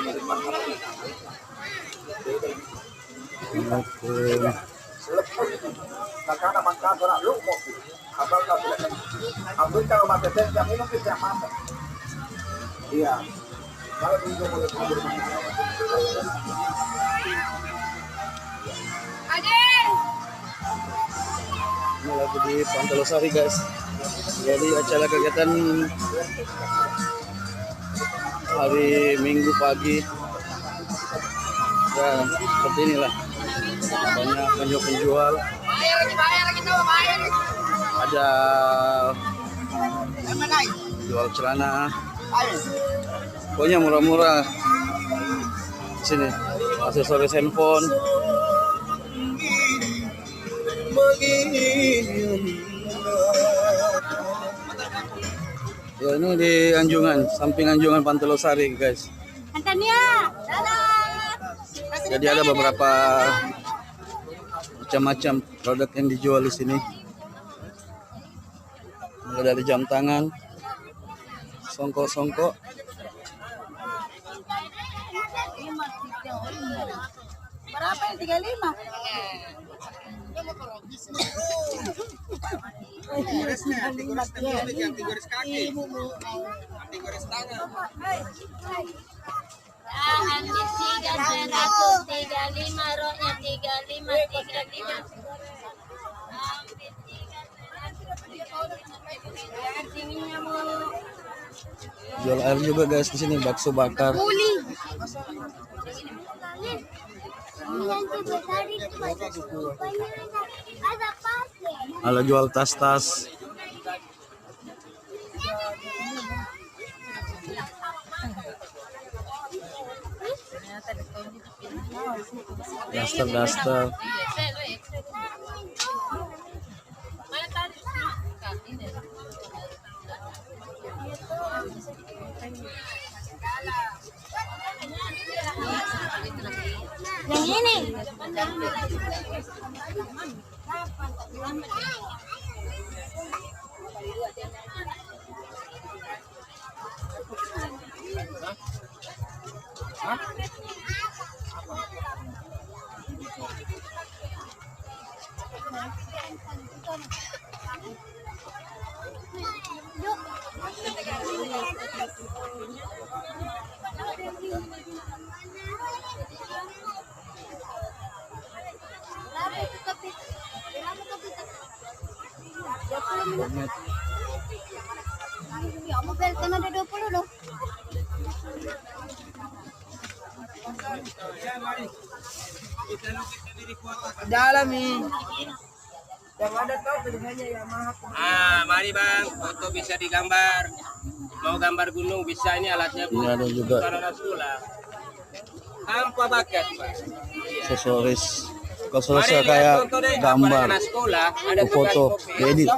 Oke. Iya. Ini lagi di Pantai Losari guys. Jadi acara kegiatan hari Minggu pagi. Ya seperti inilah. Banyak penjual-penjual. Ada jual celana. Pokoknya murah-murah. Di sini aksesoris handphone. Ya ini di Anjungan, samping Anjungan Pantai Losari guys. Jadi ada beberapa macam-macam produk yang dijual di sini. Mulai dari jam tangan, songkok-songkok. Berapa yang 35? Gores kaki, gores tangan. Habis 335, rohnya 35. Jual air juga guys di sini, bakso bakar. Ada jual tas-tas. Daster. Yang ini. Ya, mobil kan ada 20 loh. Dalam nih. Yang ada tahu pilihannya Yamaha. Mari bang, foto bisa digambar. Mau gambar gunung bisa, ini alatnya bu. Ini ada juga Tanpa paket pak. aksesoris. Aksesoris kayak gambar, foto, edit.